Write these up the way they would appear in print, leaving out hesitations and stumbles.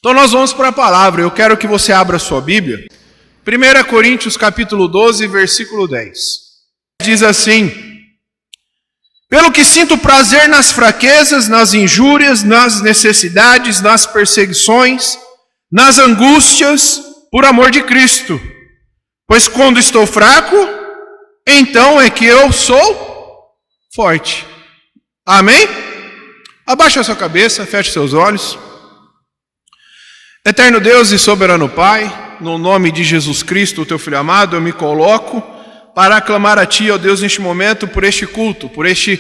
Então nós vamos para a palavra. Eu quero que você abra a sua Bíblia. 1 Coríntios capítulo 12, versículo 10. Diz assim: pelo que sinto prazer nas fraquezas, nas injúrias, nas necessidades, nas perseguições, nas angústias, por amor de Cristo. Pois quando estou fraco, então é que eu sou forte. Amém? Abaixa a sua cabeça, feche seus olhos. Eterno Deus e soberano Pai, no nome de Jesus Cristo, o teu Filho amado, eu me coloco para aclamar a Ti, ó Deus, neste momento, por este culto, por este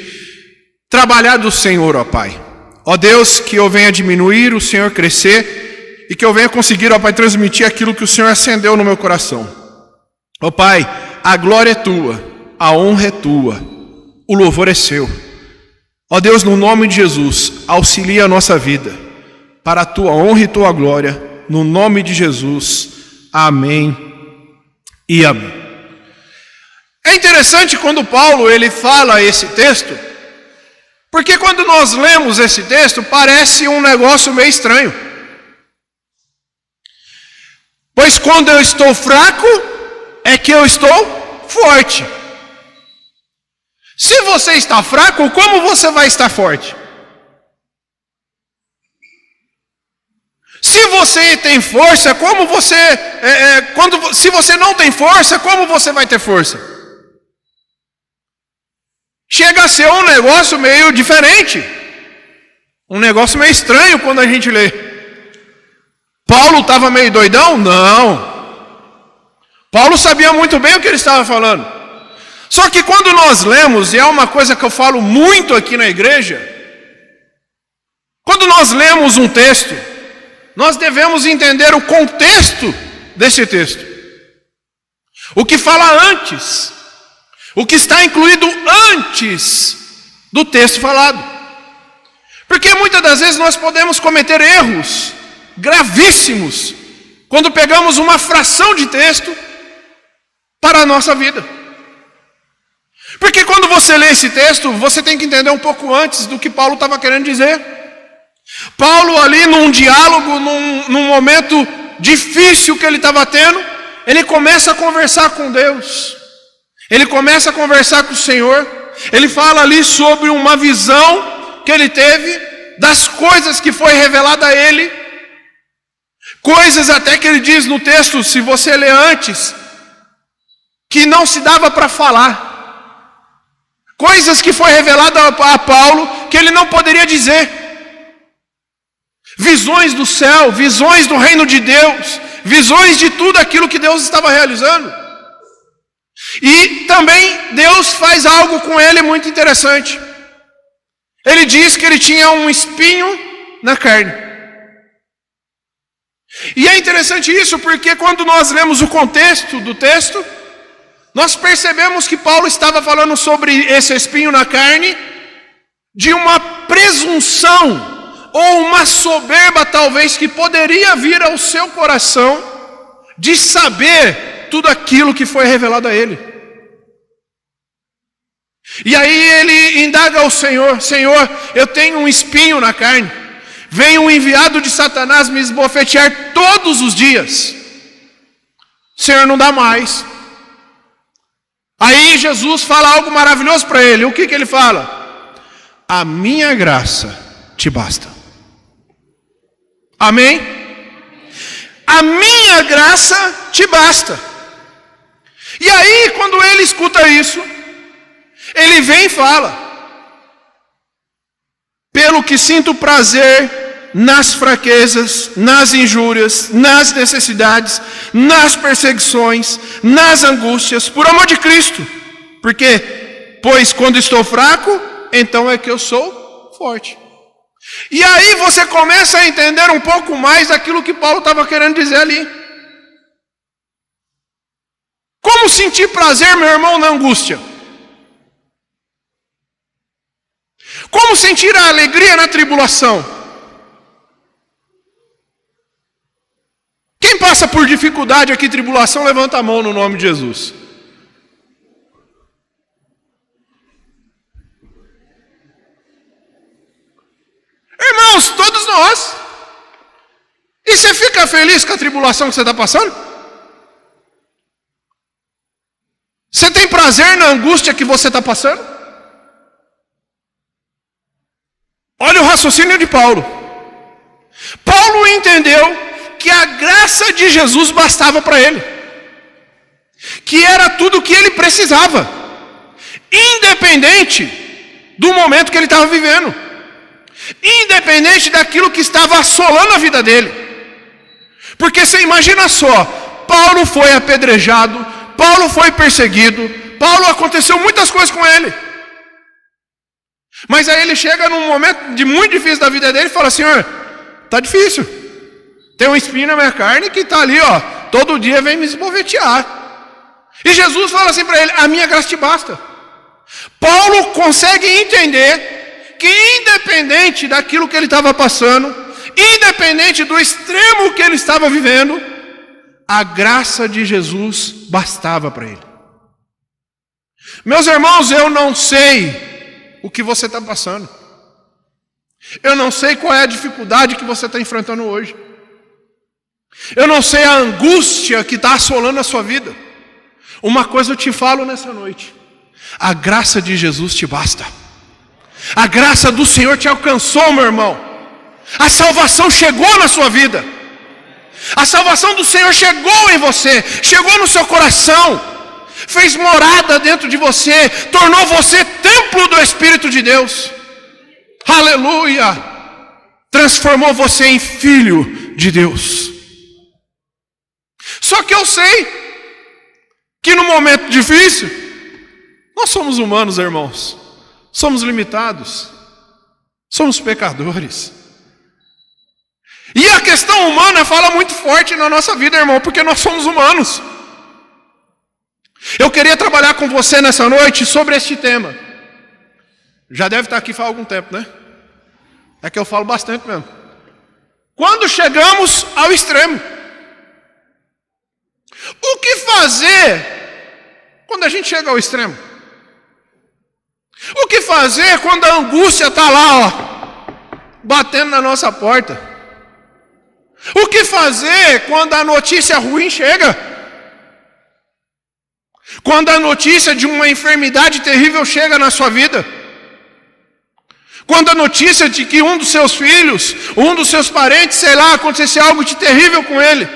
trabalhar do Senhor, ó Pai. Ó Deus, que eu venha diminuir, o Senhor crescer, e que eu venha conseguir, ó Pai, transmitir aquilo que o Senhor acendeu no meu coração. Ó Pai, a glória é Tua, a honra é Tua, o louvor é Seu. Ó Deus, no nome de Jesus, auxilia a nossa vida, para a Tua honra e Tua glória, no nome de Jesus. Amém e amém. É interessante quando Paulo ele fala esse texto, porque quando nós lemos esse texto, parece um negócio meio estranho. Pois quando eu estou fraco, é que eu estou forte. Se você está fraco, como você vai estar forte? Se você tem força, como você... se você não tem força, como você vai ter força? Chega a ser um negócio meio diferente. Um negócio meio estranho quando a gente lê. Paulo estava meio doidão? Não. Paulo sabia muito bem o que ele estava falando. Só que quando nós lemos, e é uma coisa que eu falo muito aqui na igreja, quando nós lemos um texto, nós devemos entender o contexto desse texto. O que fala antes. O que está incluído antes do texto falado. Porque muitas das vezes nós podemos cometer erros gravíssimos quando pegamos uma fração de texto para a nossa vida. Porque quando você lê esse texto, você tem que entender um pouco antes do que Paulo estava querendo dizer. Paulo ali num diálogo, num momento difícil que ele estava tendo, ele começa a conversar com Deus. Ele começa a conversar com o Senhor. Ele fala ali sobre uma visão que ele teve, das coisas que foi revelada a ele. Coisas até que ele diz no texto, se você ler antes, que não se dava para falar. Coisas que foi revelada a Paulo, que ele não poderia dizer. Visões do céu, visões do reino de Deus, visões de tudo aquilo que Deus estava realizando. E também Deus faz algo com ele muito interessante. Ele diz que ele tinha um espinho na carne. E é interessante isso porque quando nós lemos o contexto do texto, nós percebemos que Paulo estava falando sobre esse espinho na carne, de uma presunção, ou uma soberba talvez que poderia vir ao seu coração, de saber tudo aquilo que foi revelado a ele. E aí ele indaga ao Senhor: Senhor, eu tenho um espinho na carne, vem um enviado de Satanás me esbofetear todos os dias. Senhor, não dá mais. Aí Jesus fala algo maravilhoso para ele. O que ele fala? A minha graça te basta. Amém? A minha graça te basta. E aí quando ele escuta isso, ele vem e fala: pelo que sinto prazer nas fraquezas, nas injúrias, nas necessidades, nas perseguições, nas angústias, por amor de Cristo. Porque, pois quando estou fraco, então é que eu sou forte. E aí você começa a entender um pouco mais daquilo que Paulo estava querendo dizer ali. Como sentir prazer, meu irmão, na angústia? Como sentir a alegria na tribulação? Quem passa por dificuldade aqui, tribulação, levanta a mão no nome de Jesus. Irmãos, todos nós. E você fica feliz com a tribulação que você está passando? Você tem prazer na angústia que você está passando? Olha o raciocínio de Paulo. Paulo entendeu que a graça de Jesus bastava para ele, que era tudo o que ele precisava, independente do momento que ele estava vivendo, independente daquilo que estava assolando a vida dele. Porque você imagina só, Paulo foi apedrejado, Paulo foi perseguido, Paulo aconteceu muitas coisas com ele. Mas aí ele chega num momento muito difícil da vida dele e fala: Senhor, está difícil. Tem um espinho na minha carne que está ali, ó, todo dia vem me esbovetear. E Jesus fala assim para ele: a minha graça te basta. Paulo consegue entender que independente daquilo que ele estava passando, independente do extremo que ele estava vivendo, a graça de Jesus bastava para ele. Meus irmãos, eu não sei o que você está passando. Eu não sei qual é a dificuldade que você está enfrentando hoje. Eu não sei a angústia que está assolando a sua vida. Uma coisa eu te falo nessa noite: a graça de Jesus te basta. A graça do Senhor te alcançou, meu irmão. A salvação chegou na sua vida. A salvação do Senhor chegou em você, chegou no seu coração, fez morada dentro de você, tornou você templo do Espírito de Deus. Aleluia! Transformou você em filho de Deus. Só que eu sei que no momento difícil, nós somos humanos, irmãos. Somos limitados. Somos pecadores. E a questão humana fala muito forte na nossa vida, irmão, porque nós somos humanos. Eu queria trabalhar com você nessa noite sobre este tema. Já deve estar aqui faz algum tempo, né? É que eu falo bastante mesmo. Quando chegamos ao extremo, o que fazer quando a gente chega ao extremo? O que fazer quando a angústia está lá, ó, batendo na nossa porta? O que fazer quando a notícia ruim chega? Quando a notícia de uma enfermidade terrível chega na sua vida? Quando a notícia de que um dos seus filhos, um dos seus parentes, sei lá, aconteceu algo de terrível com ele?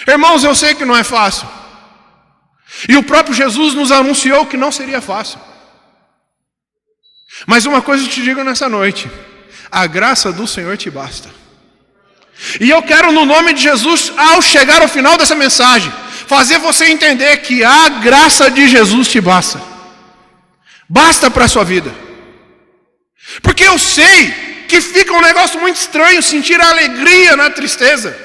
Irmãos, eu sei que não é fácil. E o próprio Jesus nos anunciou que não seria fácil. Mas uma coisa eu te digo nessa noite: a graça do Senhor te basta. E eu quero, no nome de Jesus, ao chegar ao final dessa mensagem, fazer você entender que a graça de Jesus te basta. Basta para a sua vida. Porque eu sei que fica um negócio muito estranho sentir alegria na tristeza,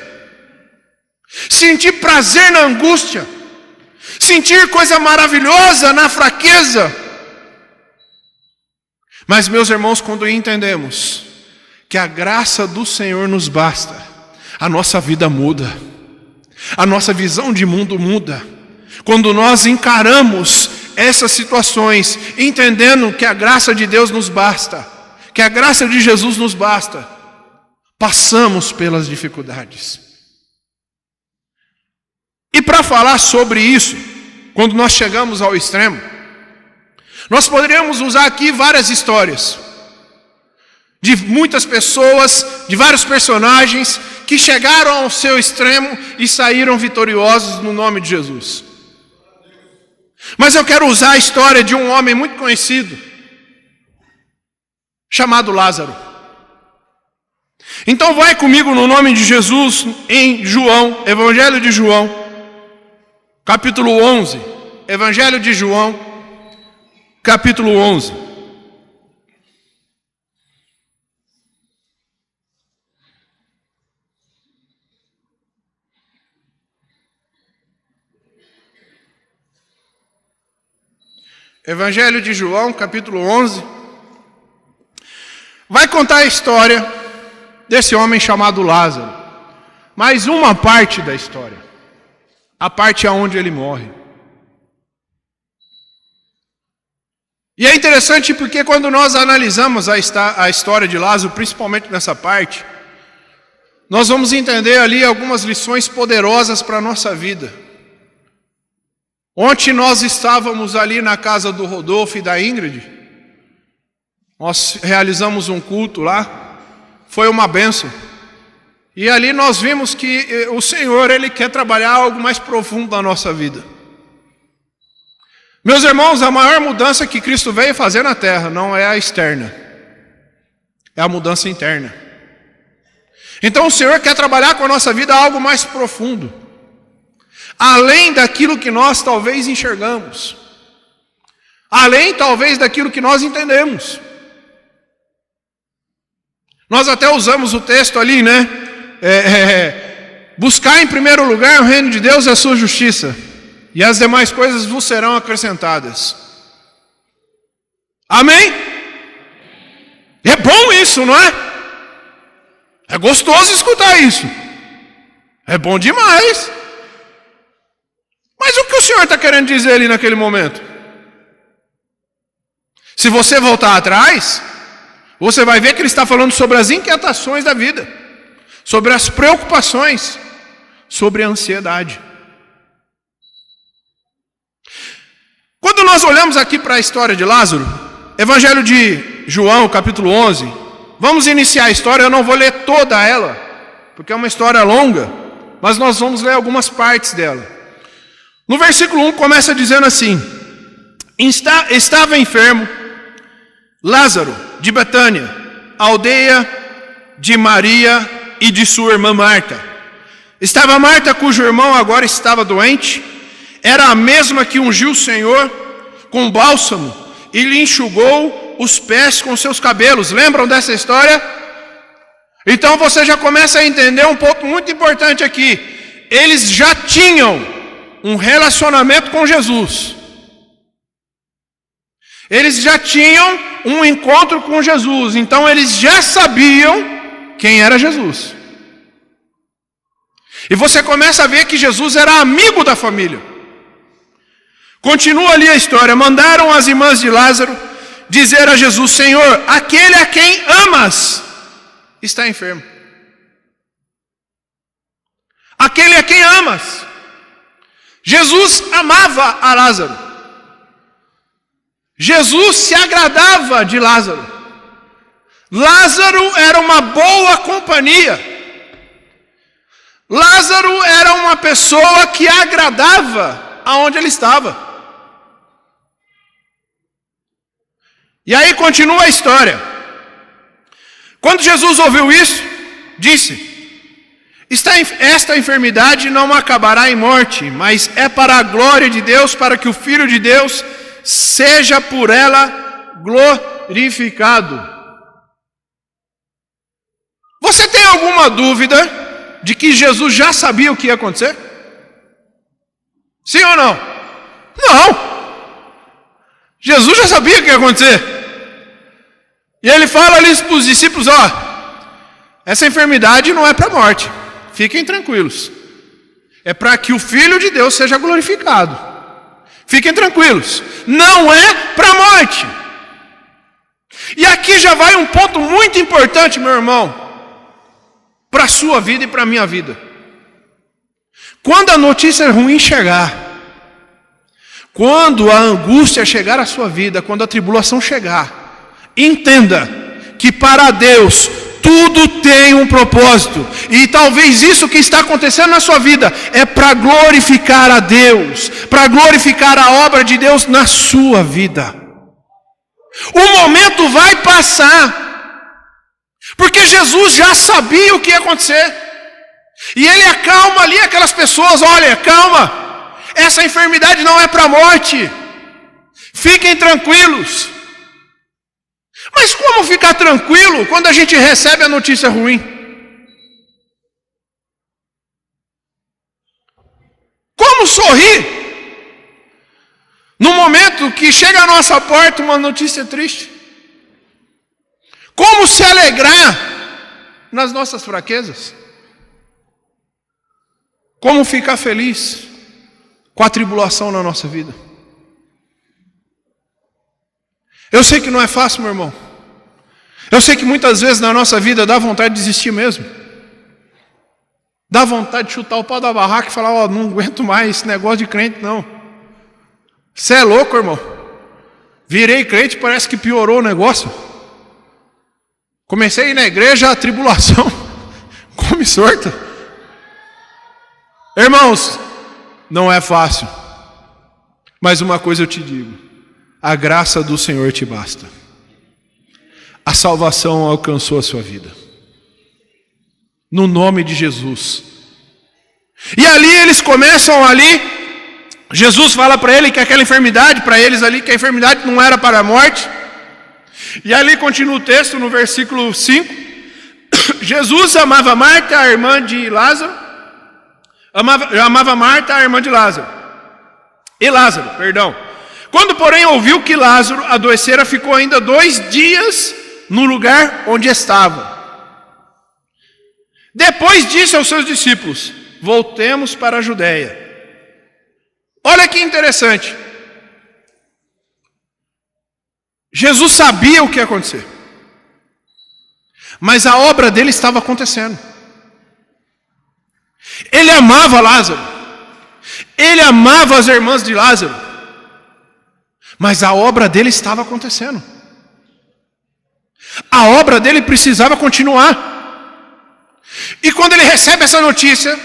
sentir prazer na angústia, sentir coisa maravilhosa na fraqueza. Mas, meus irmãos, quando entendemos que a graça do Senhor nos basta, a nossa vida muda, a nossa visão de mundo muda. Quando nós encaramos essas situações, entendendo que a graça de Deus nos basta, que a graça de Jesus nos basta, passamos pelas dificuldades. E para falar sobre isso, quando nós chegamos ao extremo, nós poderíamos usar aqui várias histórias de muitas pessoas, de vários personagens que chegaram ao seu extremo e saíram vitoriosos no nome de Jesus. Mas eu quero usar a história de um homem muito conhecido, chamado Lázaro. Então vai comigo no nome de Jesus em João, Evangelho de João, capítulo 11. Evangelho de João, capítulo 11. Evangelho de João, capítulo 11, vai contar a história desse homem chamado Lázaro, mais uma parte da história, a parte aonde ele morre. E é interessante porque quando nós analisamos a história de Lázaro, principalmente nessa parte, nós vamos entender ali algumas lições poderosas para a nossa vida. Ontem nós estávamos ali na casa do Rodolfo e da Ingrid, nós realizamos um culto lá, foi uma bênção. E ali nós vimos que o Senhor, Ele quer trabalhar algo mais profundo na nossa vida. Meus irmãos, a maior mudança que Cristo veio fazer na terra não é a externa, é a mudança interna. Então o Senhor quer trabalhar com a nossa vida algo mais profundo, além daquilo que nós talvez enxergamos, além talvez daquilo que nós entendemos. Nós até usamos o texto ali, né? Buscar em primeiro lugar o reino de Deus e a sua justiça, e as demais coisas vos serão acrescentadas. Amém? É bom isso, não é? É gostoso escutar isso. É bom demais. Mas o que o Senhor está querendo dizer ali naquele momento? Se você voltar atrás, você vai ver que Ele está falando sobre as inquietações da vida, sobre as preocupações, sobre a ansiedade. Quando nós olhamos aqui para a história de Lázaro, Evangelho de João, capítulo 11, vamos iniciar a história. Eu não vou ler toda ela, porque é uma história longa, mas nós vamos ler algumas partes dela. No versículo 1 começa dizendo assim: estava enfermo Lázaro de Betânia, aldeia de Maria e de sua irmã Marta. Estava Marta, cujo irmão agora estava doente. Era a mesma que ungiu o Senhor com bálsamo e lhe enxugou os pés com seus cabelos. Lembram dessa história? Então você já começa a entender um ponto muito importante aqui. Eles já tinham um relacionamento com Jesus. Eles já tinham um encontro com Jesus. Então eles já sabiam quem era Jesus. E você começa a ver que Jesus era amigo da família. Continua ali a história. Mandaram as irmãs de Lázaro dizer a Jesus: Senhor, aquele a quem amas está enfermo. Aquele a quem amas. Jesus amava a Lázaro. Jesus se agradava de Lázaro. Lázaro era uma boa companhia. Lázaro era uma pessoa que agradava aonde ele estava. E aí continua a história. Quando Jesus ouviu isso, disse: esta enfermidade não acabará em morte, mas é para a glória de Deus, para que o Filho de Deus seja por ela glorificado. Você tem alguma dúvida de que Jesus já sabia o que ia acontecer? Sim ou não? Não. Jesus já sabia o que ia acontecer. E ele fala ali para os discípulos: essa enfermidade não é para a morte. Fiquem tranquilos. É para que o Filho de Deus seja glorificado. Fiquem tranquilos. Não é para a morte. E aqui já vai um ponto muito importante, meu irmão, para a sua vida e para a minha vida. Quando a notícia ruim chegar, quando a angústia chegar à sua vida, quando a tribulação chegar, entenda que para Deus tudo tem um propósito. E talvez isso que está acontecendo na sua vida é para glorificar a Deus, para glorificar a obra de Deus na sua vida. O momento vai passar, porque Jesus já sabia o que ia acontecer. E ele acalma ali aquelas pessoas: olha, calma. Essa enfermidade não é para a morte. Fiquem tranquilos. Mas como ficar tranquilo quando a gente recebe a notícia ruim? Como sorrir no momento que chega à nossa porta uma notícia triste? Como se alegrar nas nossas fraquezas? Como ficar feliz com a tribulação na nossa vida? Eu sei que não é fácil, meu irmão. Eu sei que muitas vezes na nossa vida dá vontade de desistir mesmo. Dá vontade de chutar o pau da barraca e falar, não aguento mais esse negócio de crente, não. Você é louco, irmão. Virei crente, parece que piorou o negócio. Comecei a ir na igreja, a tribulação come sorta. Irmãos, não é fácil. Mas uma coisa eu te digo: a graça do Senhor te basta. A salvação alcançou a sua vida. No nome de Jesus. E ali eles começam ali. Jesus fala para ele que aquela enfermidade, para eles ali, que a enfermidade não era para a morte. E ali continua o texto no versículo 5. Jesus amava Marta, a irmã de Lázaro. Amava Marta, a irmã de Lázaro. E Lázaro, perdão. Quando, porém, ouviu que Lázaro adoecera, ficou ainda 2 dias no lugar onde estava. Depois disse aos seus discípulos: voltemos para a Judéia. Olha que interessante. Jesus sabia o que ia acontecer. Mas a obra dele estava acontecendo. Ele amava Lázaro. Ele amava as irmãs de Lázaro. Mas a obra dele estava acontecendo. A obra dele precisava continuar. E quando ele recebe essa notícia,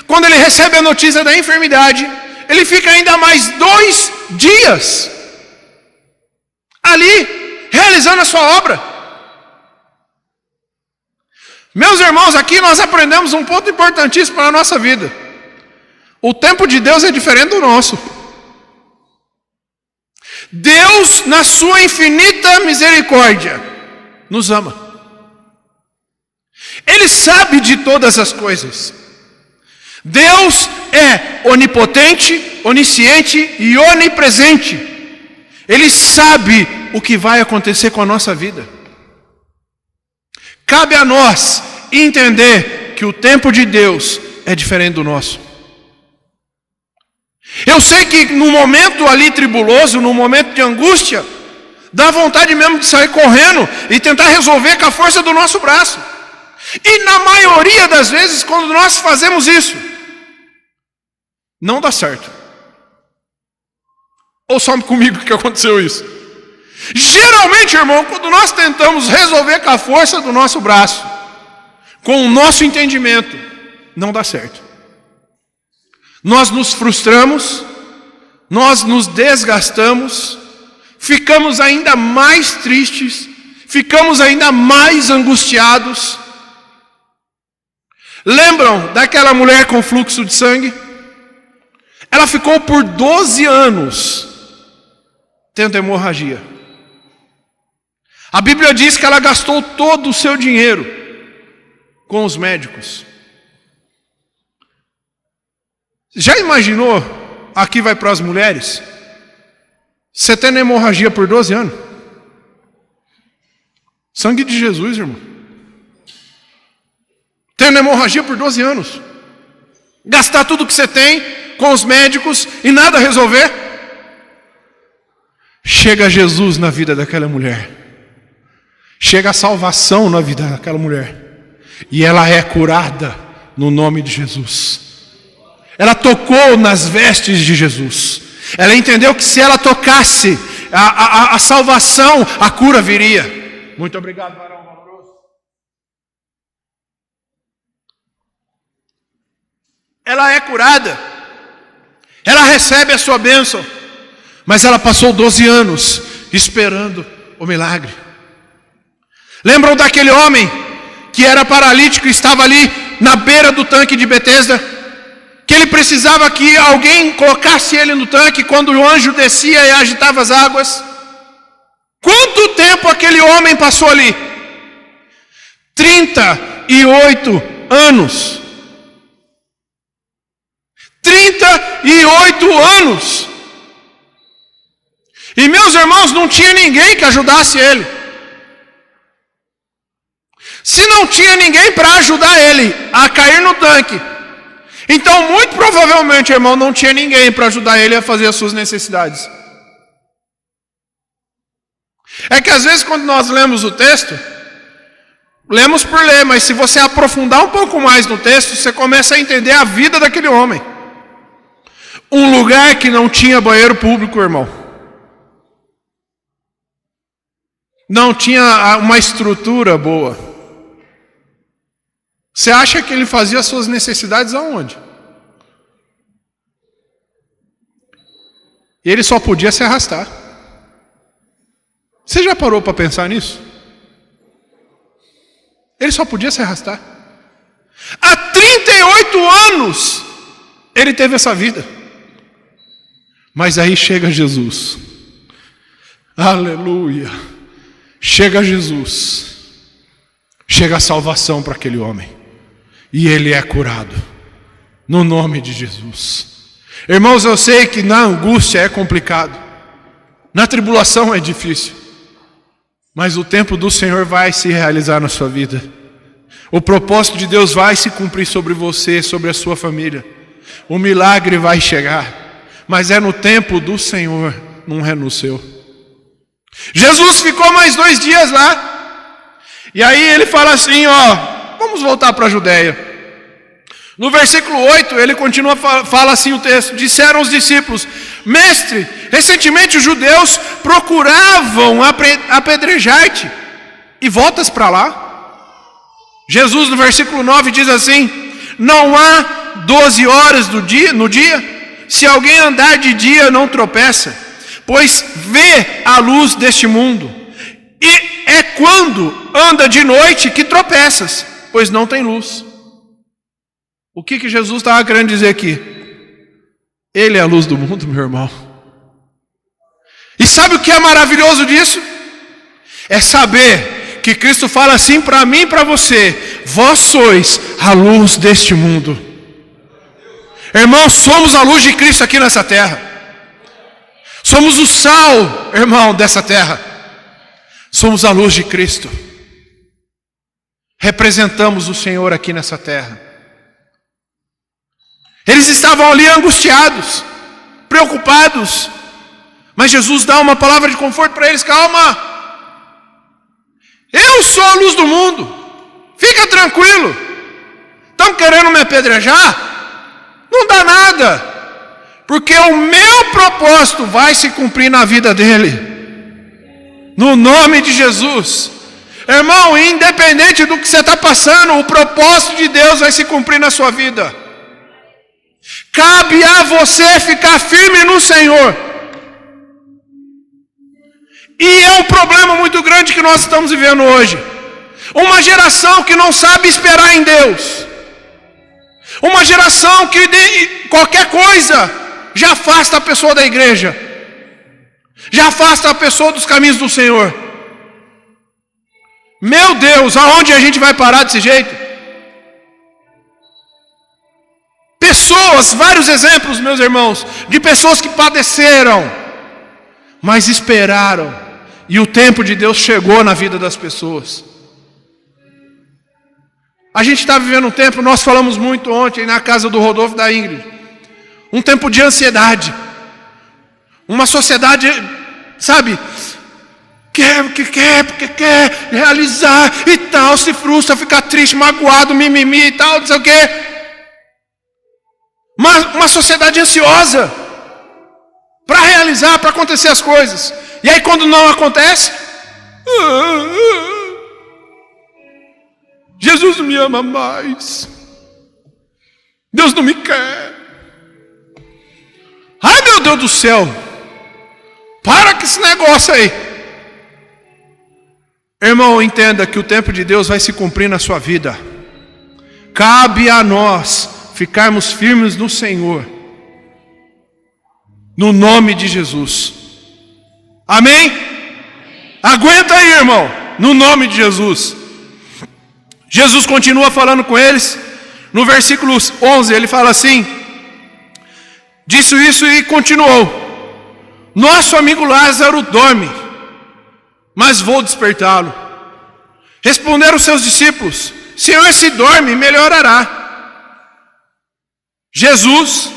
quando ele recebe a notícia da enfermidade, ele fica ainda mais 2 dias ali, realizando a sua obra. Meus irmãos, aqui nós aprendemos um ponto importantíssimo na nossa vida. O tempo de Deus é diferente do nosso. Deus, na sua infinita misericórdia, nos ama. Ele sabe de todas as coisas. Deus é onipotente, onisciente e onipresente. Ele sabe o que vai acontecer com a nossa vida. Cabe a nós entender que o tempo de Deus é diferente do nosso. Eu sei que no momento ali tribuloso, no momento de angústia, dá vontade mesmo de sair correndo e tentar resolver com a força do nosso braço. E na maioria das vezes, quando nós fazemos isso, não dá certo. Ou só comigo que aconteceu isso? Geralmente, irmão, quando nós tentamos resolver com a força do nosso braço, com o nosso entendimento, não dá certo. Nós nos frustramos, nós nos desgastamos, ficamos ainda mais tristes, ficamos ainda mais angustiados. Lembram daquela mulher com fluxo de sangue? Ela ficou por 12 anos tendo hemorragia. A Bíblia diz que ela gastou todo o seu dinheiro com os médicos. Já imaginou? Aqui vai para as mulheres. Você tendo hemorragia por 12 anos. Sangue de Jesus, irmão. Tendo hemorragia por 12 anos. Gastar tudo que você tem com os médicos e nada resolver. Chega Jesus na vida daquela mulher. Chega a salvação na vida daquela mulher. E ela é curada no nome de Jesus. Ela tocou nas vestes de Jesus. Ela entendeu que se ela tocasse, a salvação, a cura viria. Muito obrigado, varão valoroso. Ela é curada. Ela recebe a sua bênção. Mas ela passou 12 anos esperando o milagre. Lembram daquele homem que era paralítico e estava ali na beira do tanque de Betesda? Que ele precisava que alguém colocasse ele no tanque quando o anjo descia e agitava as águas. Quanto tempo aquele homem passou ali? 38 anos. 38 anos. E meus irmãos, não tinha ninguém que ajudasse ele. Se não tinha ninguém para ajudar ele a cair no tanque, então muito provavelmente, irmão, não tinha ninguém para ajudar ele a fazer as suas necessidades. É que às vezes quando nós lemos o texto, lemos por ler, mas se você aprofundar um pouco mais no texto, você começa a entender a vida daquele homem. Um lugar que não tinha banheiro público, irmão. Não tinha uma estrutura boa. Você acha que ele fazia as suas necessidades aonde? E ele só podia se arrastar. Você já parou para pensar nisso? Ele só podia se arrastar. Há 38 anos ele teve essa vida. Mas aí chega Jesus. Aleluia. Chega Jesus. Chega a salvação para aquele homem. E ele é curado. No nome de Jesus. Irmãos, eu sei que na angústia é complicado. Na tribulação é difícil. Mas o tempo do Senhor vai se realizar na sua vida. O propósito de Deus vai se cumprir sobre você, sobre a sua família. O milagre vai chegar. Mas é no tempo do Senhor, não é no seu. Jesus ficou mais 2 dias lá. E aí ele fala assim, vamos voltar para a Judéia. No versículo 8, ele continua, fala assim o texto. Disseram os discípulos: Mestre, recentemente os judeus procuravam apedrejar-te, e voltas para lá? Jesus, no versículo 9, diz assim: Não há 12 horas no dia? Se alguém andar de dia, não tropeça, pois vê a luz deste mundo. E é quando anda de noite que tropeças, pois não tem luz. O que Jesus estava querendo dizer aqui? Ele é a luz do mundo, meu irmão. E sabe o que é maravilhoso disso? É saber que Cristo fala assim para mim e para você: vós sois a luz deste mundo. Irmão, somos a luz de Cristo aqui nessa terra. Somos o sal, irmão, dessa terra. Somos a luz de Cristo. Representamos o Senhor aqui nessa terra. Eles estavam ali angustiados, preocupados. Mas Jesus dá uma palavra de conforto para eles: calma. Eu sou a luz do mundo. Fica tranquilo. Estão querendo me apedrejar? Não dá nada, porque o meu propósito vai se cumprir na vida dele, no nome de Jesus. Irmão, independente do que você está passando, o propósito de Deus vai se cumprir na sua vida. Cabe a você ficar firme no Senhor. E é um problema muito grande que nós estamos vivendo hoje. Uma geração que não sabe esperar em Deus. Uma geração que qualquer coisa já afasta a pessoa da igreja, já afasta a pessoa dos caminhos do Senhor. Meu Deus, aonde a gente vai parar desse jeito? Pessoas, vários exemplos, meus irmãos, de pessoas que padeceram, mas esperaram, e o tempo de Deus chegou na vida das pessoas. A gente está vivendo um tempo, nós falamos muito ontem na casa do Rodolfo e da Ingrid, um tempo de ansiedade, uma sociedade, sabe, porque quer realizar e tal, se frustra, fica triste, magoado, mimimi e tal, não sei o quê. Uma sociedade ansiosa para realizar, para acontecer as coisas. E aí quando não acontece, Jesus não me ama mais. Deus não me quer. Ai, meu Deus do céu. Para com esse negócio aí. Irmão, entenda que o tempo de Deus vai se cumprir na sua vida. Cabe a nós ficarmos firmes no Senhor. No nome de Jesus. Amém? Aguenta aí, irmão. No nome de Jesus. Jesus continua falando com eles. No versículo 11 ele fala assim: disse isso e continuou: nosso amigo Lázaro dorme, mas vou despertá-lo. Responderam seus discípulos: Senhor, se dorme, melhorará. Jesus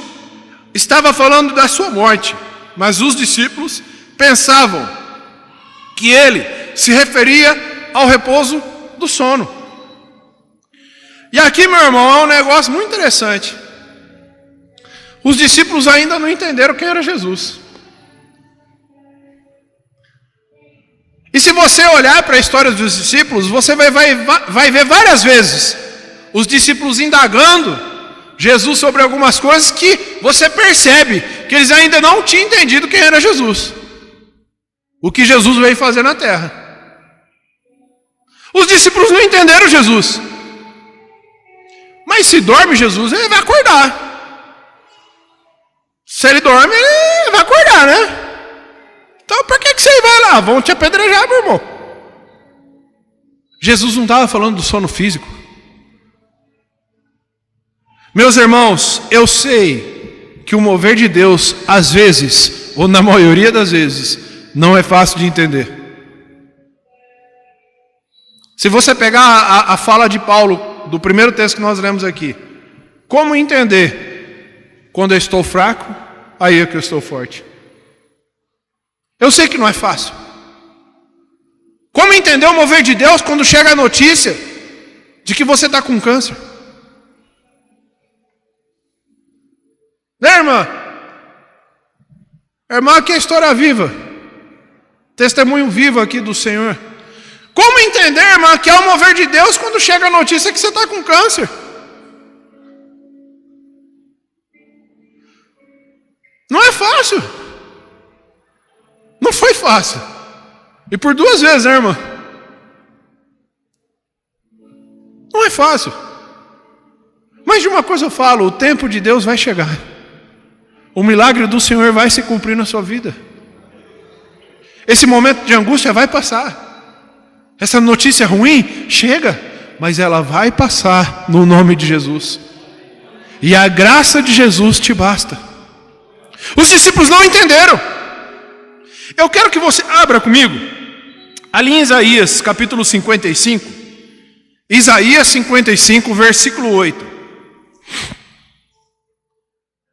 estava falando da sua morte, mas os discípulos pensavam que ele se referia ao repouso do sono. E aqui, meu irmão, é um negócio muito interessante. Os discípulos ainda não entenderam quem era Jesus. E se você olhar para a história dos discípulos, você vai ver várias vezes os discípulos indagando Jesus sobre algumas coisas que você percebe que eles ainda não tinham entendido quem era Jesus. O que Jesus veio fazer na terra. Os discípulos não entenderam Jesus. Mas se dorme Jesus, ele vai acordar. Se ele dorme, ele vai acordar, né? Então por que você vai lá? Vão te apedrejar, meu irmão. Jesus não estava falando do sono físico. Meus irmãos, eu sei que o mover de Deus, às vezes, ou na maioria das vezes, não é fácil de entender. Se você pegar a fala de Paulo, do primeiro texto que nós lemos aqui, como entender quando eu estou fraco, aí é que eu estou forte. Eu sei que não é fácil. Como entender o mover de Deus quando chega a notícia de que você está com câncer? Né, irmã? Irmã, aqui é história viva. Testemunho vivo aqui do Senhor. Como entender, irmã, que é o mover de Deus quando chega a notícia que você está com câncer? Não é fácil. Não foi fácil. E por 2 vezes, né, irmã? Não é fácil. Mas de uma coisa eu falo, o tempo de Deus vai chegar. O milagre do Senhor vai se cumprir na sua vida. Esse momento de angústia vai passar. Essa notícia ruim chega, mas ela vai passar no nome de Jesus. E a graça de Jesus te basta. Os discípulos não entenderam. Eu quero que você abra comigo ali em Isaías capítulo 55. Isaías 55, versículo 8.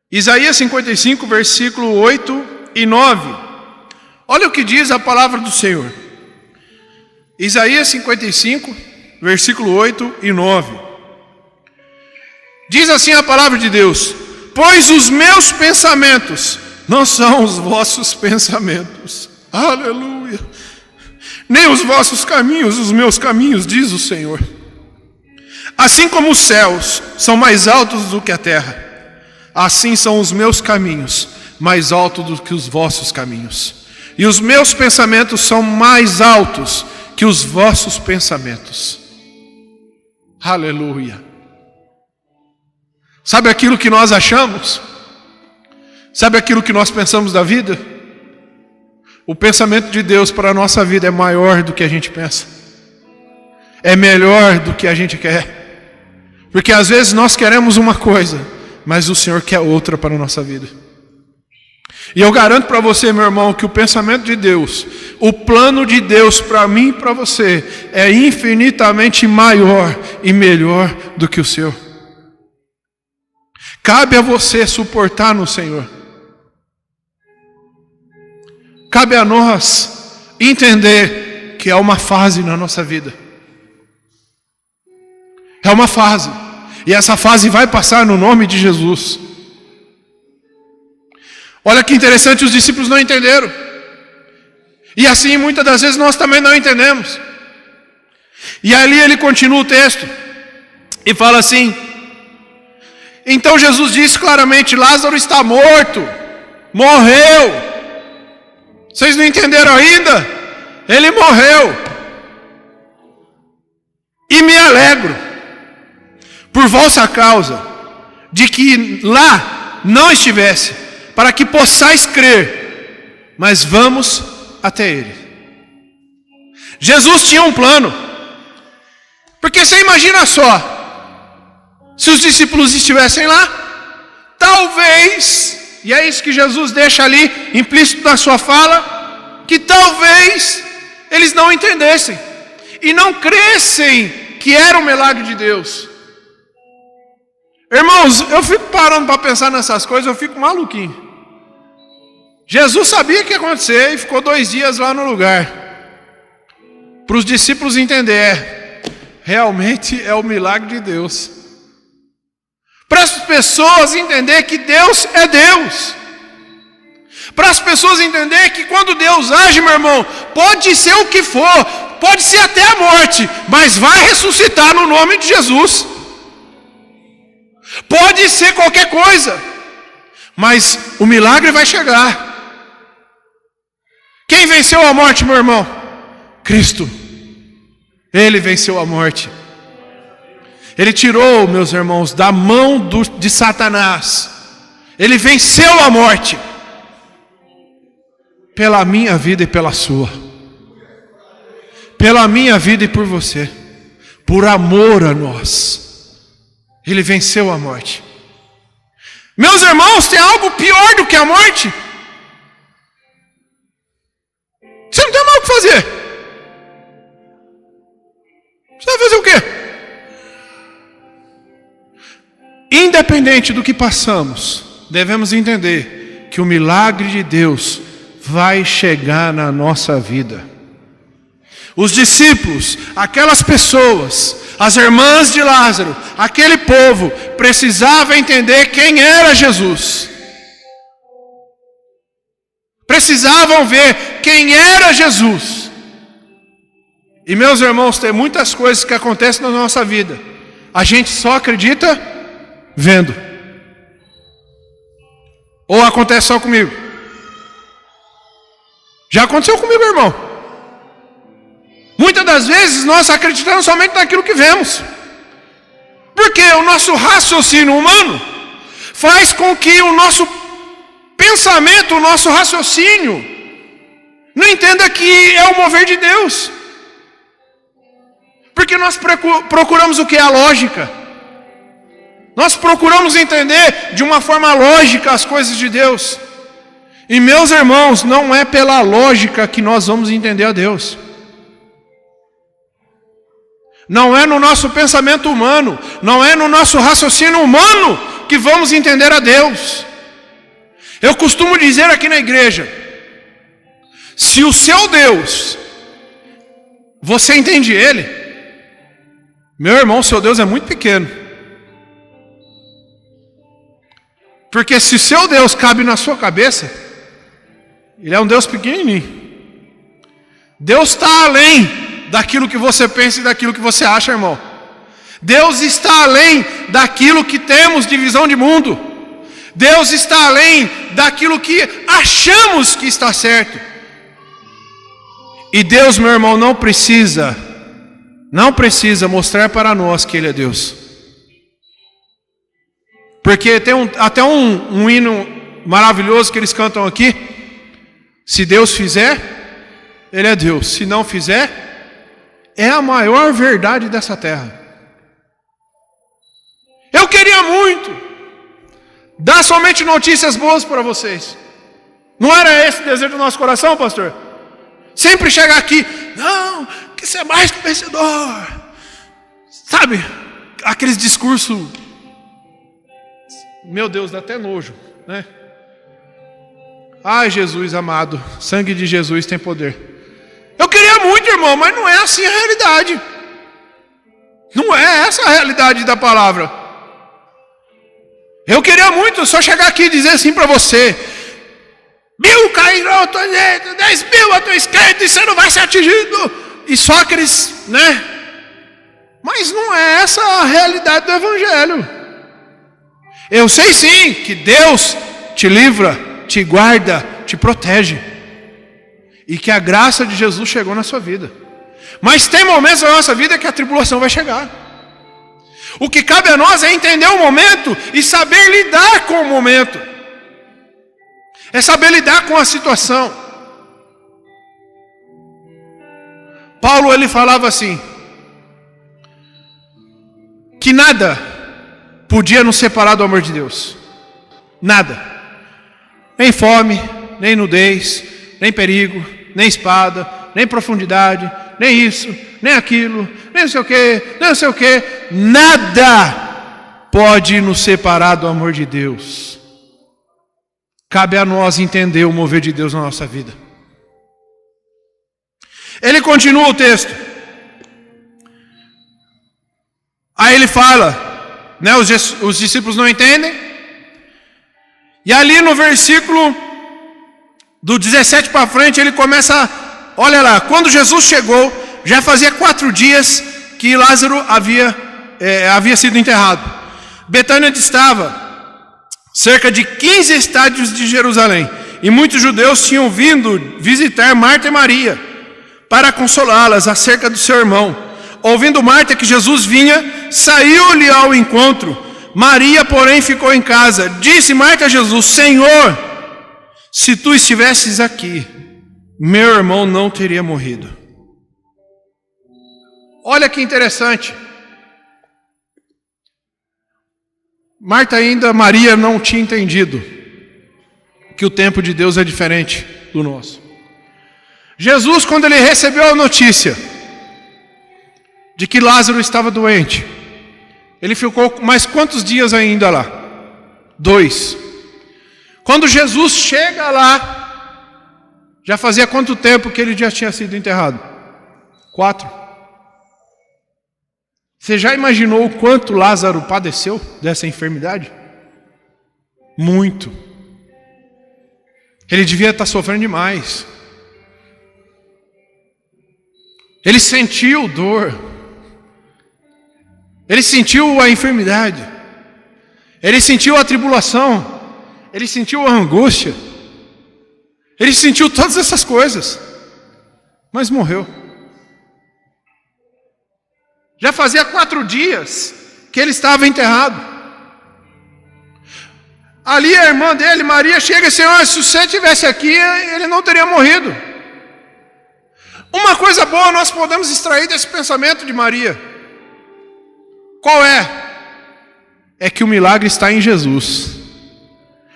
Isaías 55, versículo 8 e 9. Olha o que diz a palavra do Senhor. Isaías 55, versículo 8 e 9. Diz assim a palavra de Deus: pois os meus pensamentos não são os vossos pensamentos. Aleluia. Nem os vossos caminhos, os meus caminhos, diz o Senhor. Assim como os céus são mais altos do que a terra, assim são os meus caminhos mais altos do que os vossos caminhos. E os meus pensamentos são mais altos que os vossos pensamentos. Aleluia. Sabe aquilo que nós achamos? Sabe aquilo que nós pensamos da vida? O pensamento de Deus para a nossa vida é maior do que a gente pensa. É melhor do que a gente quer. Porque às vezes nós queremos uma coisa, mas o Senhor quer outra para a nossa vida. E eu garanto para você, meu irmão, que o pensamento de Deus, o plano de Deus para mim e para você é infinitamente maior e melhor do que o seu. Cabe a você suportar no Senhor. Cabe a nós entender que é uma fase na nossa vida. É uma fase. E essa fase vai passar no nome de Jesus. Olha que interessante, os discípulos não entenderam. E assim muitas das vezes nós também não entendemos. E ali ele continua o texto e fala assim: então Jesus disse claramente: Lázaro está morto, morreu. Vocês não entenderam ainda? Ele morreu. E me alegro por vossa causa de que lá não estivesse, para que possais crer. Mas vamos até ele. Jesus tinha um plano. Porque você imagina só, se os discípulos estivessem lá, talvez, e é isso que Jesus deixa ali implícito na sua fala, que talvez eles não entendessem e não crescem que era um milagre de Deus. Irmãos, eu fico parando para pensar nessas coisas, eu fico maluquinho. Jesus sabia o que ia acontecer e ficou 2 dias lá no lugar. para os discípulos entender, realmente é o milagre de Deus. Para as pessoas entender que Deus é Deus. Para as pessoas entender que quando Deus age, meu irmão, pode ser o que for, pode ser até a morte, mas vai ressuscitar no nome de Jesus. Pode ser qualquer coisa, mas o milagre vai chegar. Quem venceu a morte, meu irmão? Cristo. Ele venceu a morte. Ele tirou, meus irmãos, da mão de Satanás. Ele venceu a morte. Pela minha vida e pela sua. Pela minha vida e por você. Por amor a nós. Ele venceu a morte. Meus irmãos, tem algo pior do que a morte? Você não tem mais o que fazer. Você vai fazer o quê? Independente do que passamos, devemos entender que o milagre de Deus vai chegar na nossa vida. Os discípulos, aquelas pessoas, as irmãs de Lázaro, aquele povo, precisava entender quem era Jesus. Precisavam ver quem era Jesus. E meus irmãos, tem muitas coisas que acontecem na nossa vida. A gente só acredita vendo. Ou acontece só comigo? Já aconteceu comigo, irmão. Muitas das vezes nós acreditamos somente naquilo que vemos. Porque o nosso raciocínio humano faz com que o nosso pensamento, o nosso raciocínio, não entenda que é o mover de Deus. Porque nós procuramos o que é a lógica. Nós procuramos entender de uma forma lógica as coisas de Deus. E meus irmãos, não é pela lógica que nós vamos entender a Deus. Não é no nosso pensamento humano, não é no nosso raciocínio humano que vamos entender a Deus. Eu costumo dizer aqui na igreja, se o seu Deus, você entende Ele, meu irmão, seu Deus é muito pequeno. Porque se seu Deus cabe na sua cabeça, Ele é um Deus pequenininho. Deus está além daquilo que você pensa e daquilo que você acha, irmão. Deus está além daquilo que temos de visão de mundo. Deus está além daquilo que achamos que está certo. E Deus, meu irmão, não precisa mostrar para nós que Ele é Deus. Porque tem até um hino maravilhoso que eles cantam aqui. Se Deus fizer, Ele é Deus. Se não fizer, é a maior verdade dessa terra. Eu queria muito dar somente notícias boas para vocês. Não era esse o desejo do nosso coração, pastor? Sempre chegar aqui, não, que você é mais que vencedor. Sabe, aqueles discursos, meu Deus, dá até nojo, né? Ai, Jesus amado, sangue de Jesus tem poder. Eu queria muito, irmão, mas não é assim a realidade. Não é essa a realidade da palavra. Eu queria muito só chegar aqui e dizer assim para você: 1000 cairão à tua direita, 10.000 à tua esquerda, e você não vai ser atingido. E só aqueles, né? Mas não é essa a realidade do Evangelho. Eu sei sim que Deus te livra, te guarda, te protege. E que a graça de Jesus chegou na sua vida. Mas tem momentos na nossa vida que a tribulação vai chegar. O que cabe a nós é entender o momento e saber lidar com o momento. É saber lidar com a situação. Paulo, ele falava assim, que nada podia nos separar do amor de Deus. Nada. Nem fome, nem nudez, nem perigo, nem espada, nem profundidade, nem isso, nem aquilo, nem não sei o que, nem não sei o que. Nada pode nos separar do amor de Deus. Cabe a nós entender o mover de Deus na nossa vida. ele continua o texto. Aí ele fala, né, os discípulos não entendem. E ali no versículo do 17 para frente, ele começa, olha lá, quando Jesus chegou, já fazia 4 dias que Lázaro havia sido enterrado. Betânia distava cerca de 15 estádios de Jerusalém, e muitos judeus tinham vindo visitar Marta e Maria para consolá-las acerca do seu irmão. Ouvindo Marta que Jesus vinha, saiu-lhe ao encontro. Maria, porém, ficou em casa. Disse Marta a Jesus: Senhor, se tu estivesses aqui, meu irmão não teria morrido. Olha que interessante. Maria não tinha entendido que o tempo de Deus é diferente do nosso. Jesus, quando ele recebeu a notícia de que Lázaro estava doente, ele ficou mais quantos dias ainda lá? 2. Quando Jesus chega lá, já fazia quanto tempo que ele já tinha sido enterrado? 4. Você já imaginou o quanto Lázaro padeceu dessa enfermidade? Muito. Ele devia estar sofrendo demais. Ele sentiu dor. Ele sentiu a enfermidade. Ele sentiu a tribulação. Ele sentiu a angústia. Ele sentiu todas essas coisas. Mas morreu. Já fazia 4 dias que ele estava enterrado. Ali a irmã dele, Maria, chega e diz: Senhor, se você estivesse aqui, ele não teria morrido. Uma coisa boa nós podemos extrair desse pensamento de Maria. Qual é? É que o milagre está em Jesus.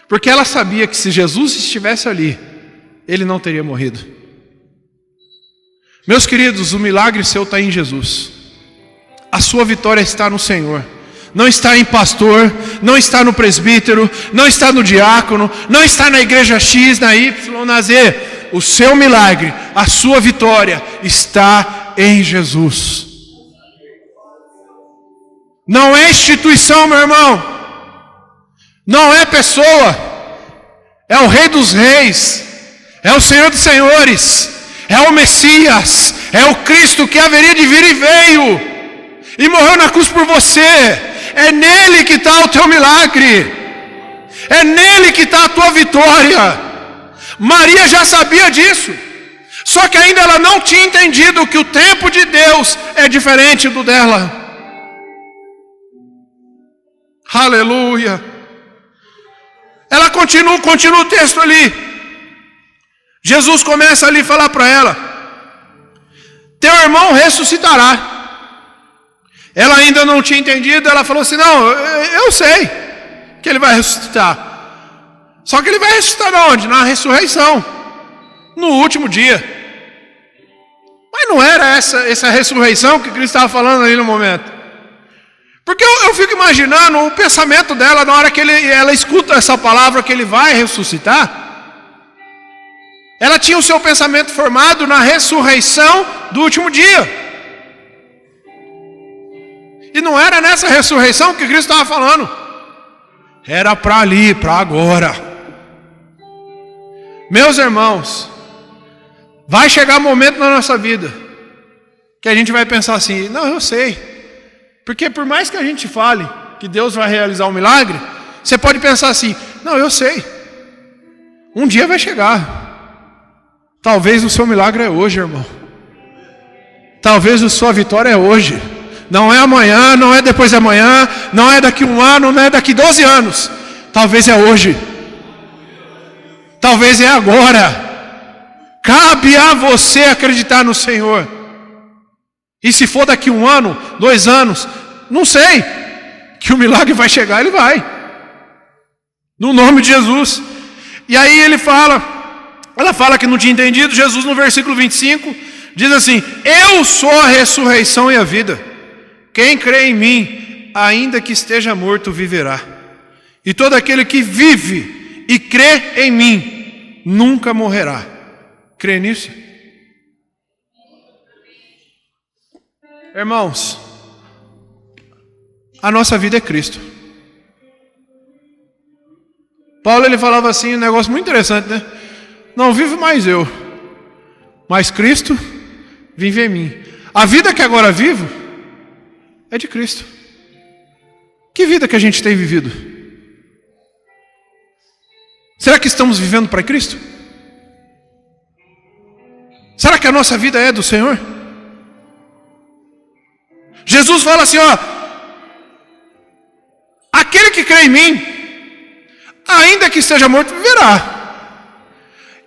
Porque ela sabia que se Jesus estivesse ali, ele não teria morrido. Meus queridos, o milagre seu está em Jesus. A sua vitória está no Senhor. Não está em pastor, não está no presbítero, não está no diácono, não está na igreja X, na Y, na Z. O seu milagre, a sua vitória está em Jesus. Não é instituição, meu irmão. Não é pessoa. É o Rei dos Reis. É o Senhor dos Senhores. É o Messias. É o Cristo que haveria de vir e veio. E morreu na cruz por você. É nele que está o teu milagre. É nele que está a tua vitória. Maria já sabia disso. Só que ainda ela não tinha entendido que o tempo de Deus é diferente do dela. Aleluia. Ela continua o texto ali. Jesus começa ali a falar para ela: teu irmão ressuscitará. Ela ainda não tinha entendido. Ela falou assim: não, eu sei que ele vai ressuscitar. Só que ele vai ressuscitar onde? Na ressurreição, no último dia. Mas não era essa ressurreição que Cristo estava falando ali no momento. Porque eu fico imaginando o pensamento dela na hora que ela escuta essa palavra que ele vai ressuscitar. Ela tinha o seu pensamento formado na ressurreição do último dia. E não era nessa ressurreição que Cristo estava falando. Era para ali, para agora. Meus irmãos, vai chegar um momento na nossa vida que a gente vai pensar assim: não, eu sei. Porque por mais que a gente fale que Deus vai realizar um milagre, você pode pensar assim: não, eu sei. Um dia vai chegar. Talvez o seu milagre é hoje, irmão. Talvez a sua vitória é hoje. Não é amanhã, não é depois de amanhã, não é daqui 1 ano, não é daqui 12 anos. Talvez é hoje. Talvez é agora. Cabe a você acreditar no Senhor. E se for daqui 1 ano, 2 anos, não sei, que o milagre vai chegar, ele vai. No nome de Jesus. E aí ela fala que não tinha entendido. Jesus no versículo 25 diz assim: eu sou a ressurreição e a vida. Quem crê em mim, ainda que esteja morto, viverá. E todo aquele que vive e crê em mim, nunca morrerá. Crê nisso? Irmãos, a nossa vida é Cristo. Paulo ele falava assim, um negócio muito interessante, né? Não vivo mais eu, mas Cristo vive em mim. A vida que agora vivo é de Cristo. Que vida que a gente tem vivido? Será que estamos vivendo para Cristo? Será que a nossa vida é do Senhor? Jesus fala assim, ó, aquele que crê em mim, ainda que esteja morto, viverá.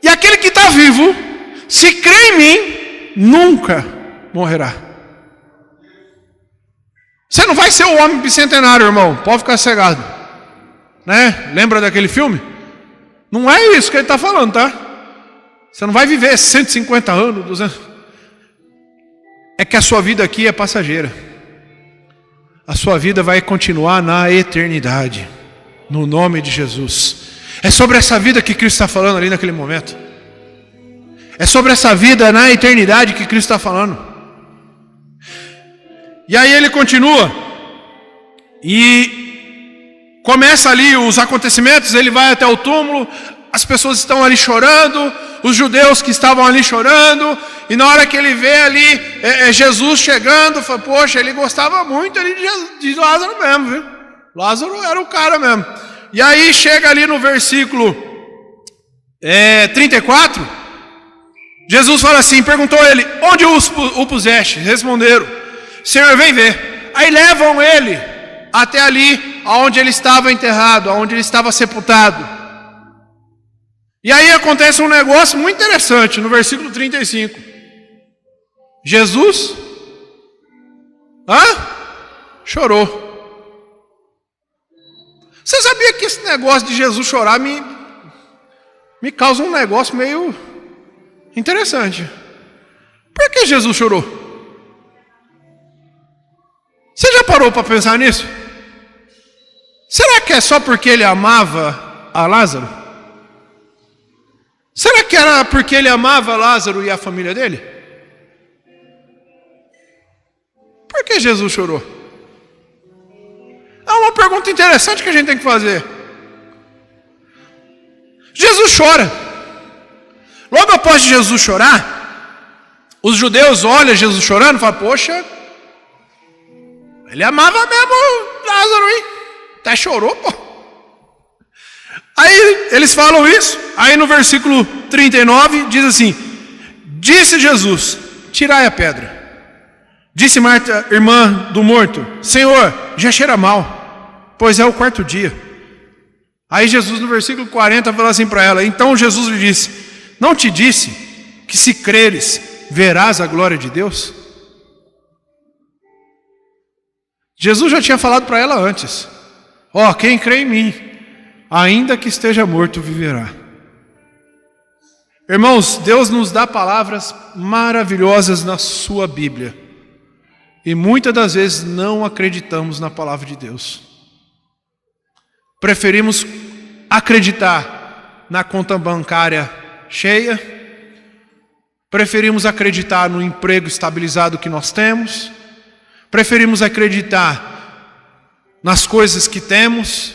E aquele que está vivo, se crê em mim, nunca morrerá. Você não vai ser o homem bicentenário, irmão. Pode ficar cegado, né? Lembra daquele filme? Não é isso que ele está falando, tá? Você não vai viver 150 anos, 200. É que a sua vida aqui é passageira. A sua vida vai continuar na eternidade. No nome de Jesus. É sobre essa vida que Cristo está falando ali naquele momento. É sobre essa vida na eternidade que Cristo está falando. E aí ele continua. E começa ali os acontecimentos. Ele vai até o túmulo. As pessoas estão ali chorando. Os judeus que estavam ali chorando. E na hora que ele vê ali Jesus chegando, fala, poxa, ele gostava muito ali de Lázaro mesmo, viu? Lázaro era o cara mesmo. E aí chega ali no versículo 34, Jesus fala assim, perguntou ele, onde o puseste? Responderam, Senhor, vem ver. Aí levam ele até ali, onde ele estava enterrado, onde ele estava sepultado. E aí acontece um negócio muito interessante, no versículo 35. Jesus chorou. Você sabia que esse negócio de Jesus chorar me causa um negócio meio interessante. Por que Jesus chorou? Você já parou para pensar nisso? Será que é só porque ele amava a Lázaro? Será que era porque ele amava Lázaro e a família dele? Por que Jesus chorou? É uma pergunta interessante que a gente tem que fazer. Jesus chora. Logo após de Jesus chorar, os judeus olham Jesus chorando e falam, poxa, ele amava mesmo Lázaro, hein? Até chorou, pô. Aí eles falam isso. Aí no versículo 39 diz assim, disse Jesus, tirai a pedra. Disse Marta, irmã do morto, Senhor, já cheira mal, pois é o 4º dia. Aí Jesus no versículo 40 fala assim para ela, então Jesus lhe disse, não te disse que se creres, verás a glória de Deus? Jesus já tinha falado para ela antes, quem crê em mim, ainda que esteja morto, viverá. Irmãos, Deus nos dá palavras maravilhosas na sua Bíblia. E muitas das vezes não acreditamos na palavra de Deus. Preferimos acreditar na conta bancária cheia. Preferimos acreditar no emprego estabilizado que nós temos. Preferimos acreditar nas coisas que temos.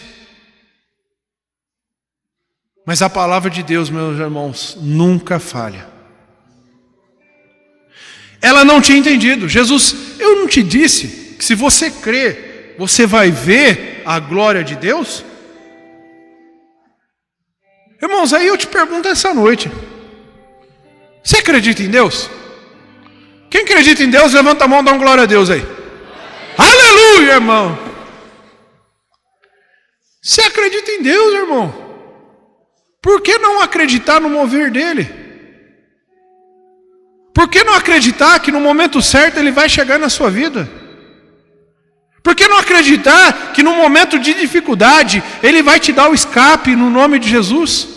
Mas a palavra de Deus, meus irmãos, nunca falha. Ela não tinha entendido. Jesus, eu não te disse que se você crer, você vai ver a glória de Deus? Irmãos, aí eu te pergunto essa noite. Você acredita em Deus? Quem acredita em Deus, levanta a mão e dá uma glória a Deus aí. Aleluia, irmão. Você acredita em Deus, irmão? Por que não acreditar no mover dele? Por que não acreditar que no momento certo ele vai chegar na sua vida? Por que não acreditar que no momento de dificuldade ele vai te dar o escape no nome de Jesus?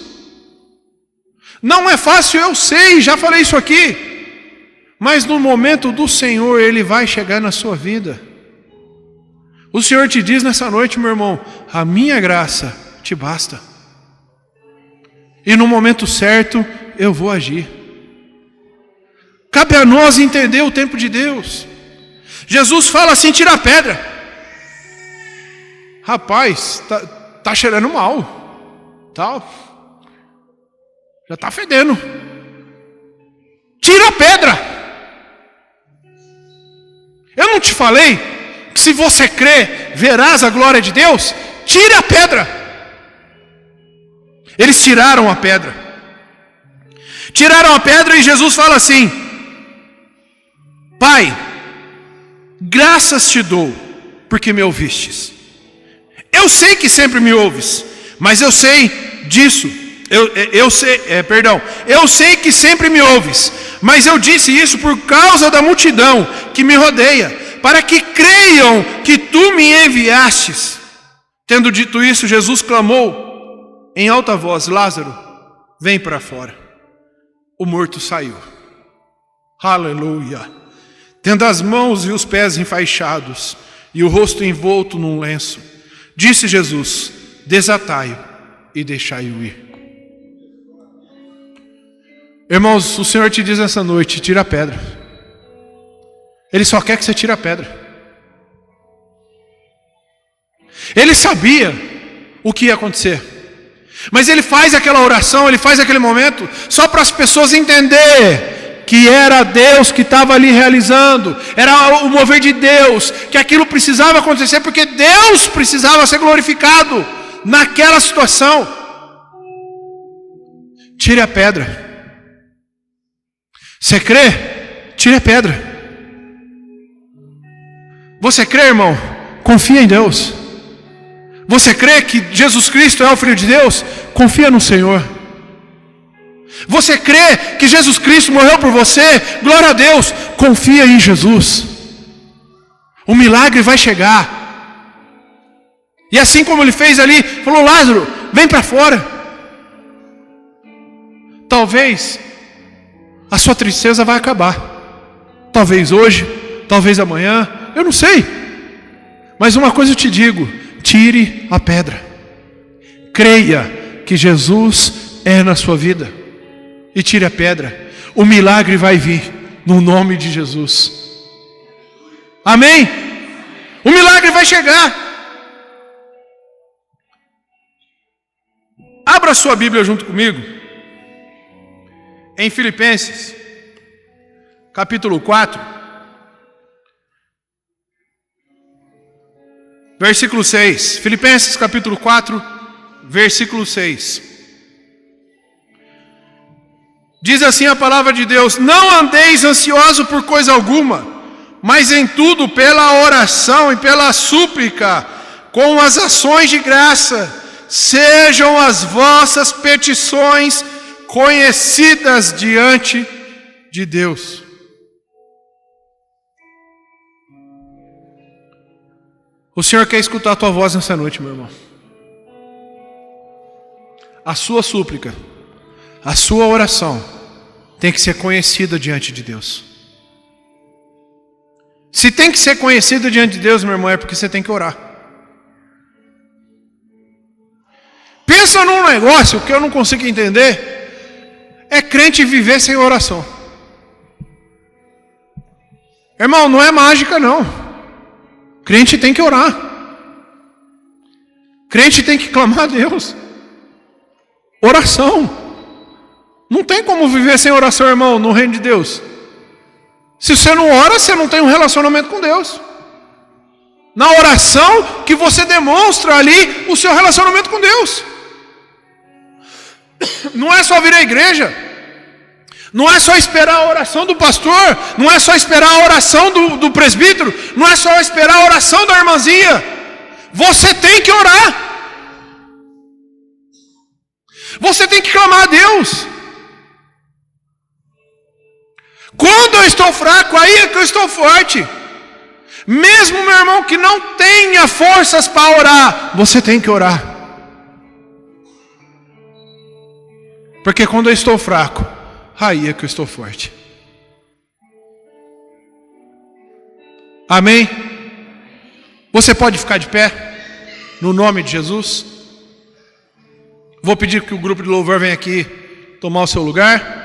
Não é fácil, eu sei, já falei isso aqui. Mas no momento do Senhor ele vai chegar na sua vida. O Senhor te diz nessa noite, meu irmão, a minha graça te basta. E no momento certo eu vou agir. Cabe a nós entender o tempo de Deus. Jesus fala assim: tira a pedra. Rapaz, tá cheirando mal, já está fedendo. Tira a pedra. Eu não te falei que se você crer, verás a glória de Deus? Tire a pedra. Eles tiraram a pedra. Tiraram a pedra e Jesus fala assim: Pai, graças te dou, porque me ouvistes. Eu sei que sempre me ouves, mas eu sei disso. Eu sei que sempre me ouves, mas eu disse isso por causa da multidão que me rodeia, para que creiam que tu me enviastes. Tendo dito isso, Jesus clamou em alta voz: Lázaro, vem para fora. O morto saiu. Aleluia. Tendo as mãos e os pés enfaixados e o rosto envolto num lenço, disse Jesus: desatai-o e deixai-o ir. Irmãos, o Senhor te diz essa noite: tira a pedra. Ele só quer que você tire a pedra. Ele sabia o que ia acontecer, mas ele faz aquela oração, ele faz aquele momento só para as pessoas entenderem que era Deus que estava ali realizando, era o mover de Deus, que aquilo precisava acontecer, porque Deus precisava ser glorificado naquela situação. Tire a pedra. Você crê? Tire a pedra. Você crê, irmão? Confia em Deus. Você crê que Jesus Cristo é o Filho de Deus? Confia no Senhor. Você crê que Jesus Cristo morreu por você? Glória a Deus. Confia em Jesus. O milagre vai chegar. E assim como ele fez ali, falou: Lázaro, vem para fora. Talvez a sua tristeza vai acabar. Talvez hoje, talvez amanhã, eu não sei. Mas uma coisa eu te digo: tire a pedra. Creia que Jesus é na sua vida. E tire a pedra. O milagre vai vir no nome de Jesus. Amém? O milagre vai chegar. Abra sua Bíblia junto comigo em Filipenses capítulo 4, versículo 6. Filipenses capítulo 4, versículo 6. Diz assim a palavra de Deus: não andeis ansioso por coisa alguma, mas em tudo pela oração e pela súplica, com as ações de graça, sejam as vossas petições conhecidas diante de Deus. O Senhor quer escutar a tua voz nessa noite, meu irmão. A sua súplica, a sua oração tem que ser conhecida diante de Deus. Se tem que ser conhecida diante de Deus, meu irmão, é porque você tem que orar. Pensa num negócio que eu não consigo entender. É crente viver sem oração. Irmão, não é mágica não. Crente tem que orar. Crente tem que clamar a Deus. Oração. Não tem como viver sem oração, irmão, no reino de Deus. Se você não ora, você não tem um relacionamento com Deus. Na oração que você demonstra ali o seu relacionamento com Deus. Não é só vir à igreja. Não é só esperar a oração do pastor. Não é só esperar a oração do presbítero. Não é só esperar a oração da irmãzinha. Você tem que orar. Você tem que clamar a Deus. Quando eu estou fraco, aí é que eu estou forte. Mesmo, meu irmão, que não tenha forças para orar, você tem que orar. Porque quando eu estou fraco, aí é que eu estou forte. Amém? Você pode ficar de pé, no nome de Jesus. Vou pedir que o grupo de louvor venha aqui tomar o seu lugar.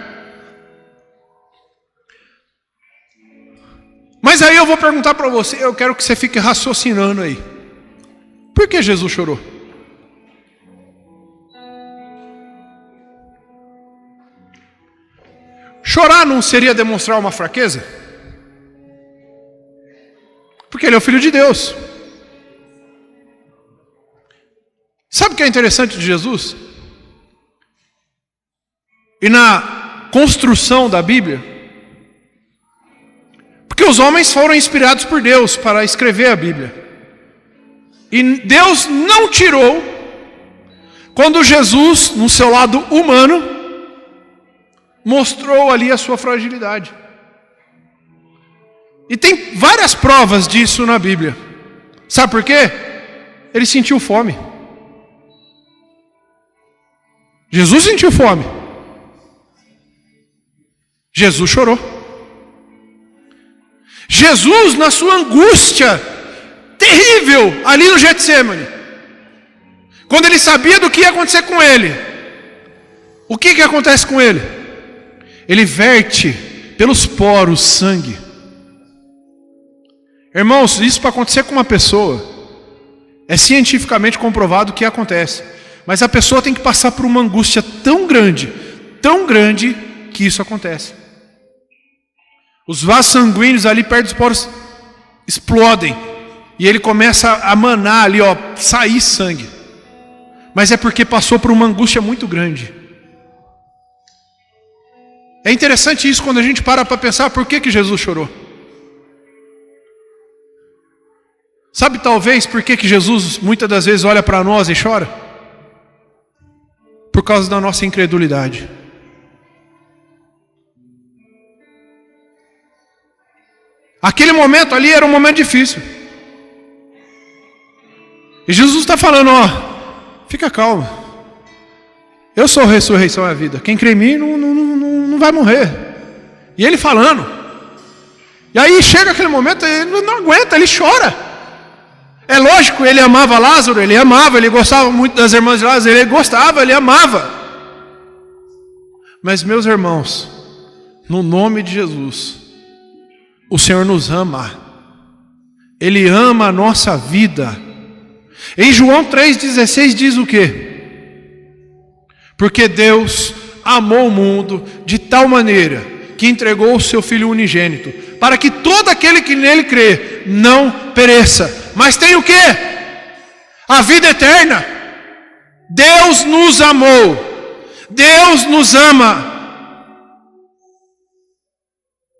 Mas aí eu vou perguntar para você, eu quero que você fique raciocinando aí. Por que Jesus chorou? Chorar não seria demonstrar uma fraqueza? Porque ele é o Filho de Deus. Sabe o que é interessante de Jesus? E na construção da Bíblia? Porque os homens foram inspirados por Deus para escrever a Bíblia. E Deus não tirou, quando Jesus, no seu lado humano, mostrou ali a sua fragilidade. E tem várias provas disso na Bíblia. Sabe por quê? Ele sentiu fome. Jesus sentiu fome. Jesus chorou. Jesus, na sua angústia terrível, ali no Getsêmani, quando ele sabia do que ia acontecer com ele, o que acontece com ele? Ele verte pelos poros sangue. Irmãos, isso para acontecer com uma pessoa, é cientificamente comprovado que acontece. Mas a pessoa tem que passar por uma angústia tão grande, que isso acontece. Os vasos sanguíneos ali perto dos poros explodem. E ele começa a manar ali, sair sangue. Mas é porque passou por uma angústia muito grande. É interessante isso quando a gente para pensar por que Jesus chorou. Sabe talvez por que Jesus muitas das vezes olha para nós e chora? Por causa da nossa incredulidade. Aquele momento ali era um momento difícil. E Jesus está falando, fica calmo. Eu sou a ressurreição e a vida. Quem crê em mim não vai morrer. E ele falando. E aí chega aquele momento, ele não aguenta, ele chora. É lógico, ele amava Lázaro, ele gostava muito das irmãs de Lázaro, ele amava. Mas meus irmãos, no nome de Jesus, o Senhor nos ama. Ele ama a nossa vida. Em João 3,16 diz o quê? Porque Deus amou o mundo de tal maneira que entregou o seu Filho unigênito, para que todo aquele que nele crê não pereça, mas tem o quê? A vida eterna. Deus nos amou. Deus nos ama.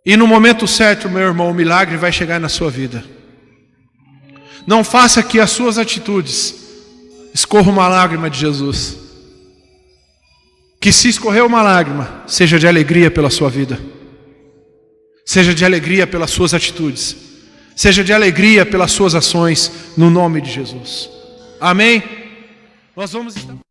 E no momento certo, meu irmão, o milagre vai chegar na sua vida. Não faça que as suas atitudes escorra uma lágrima de Jesus. Que se escorrer uma lágrima, seja de alegria pela sua vida. Seja de alegria pelas suas atitudes. Seja de alegria pelas suas ações, no nome de Jesus. Amém? Nós vamos estar...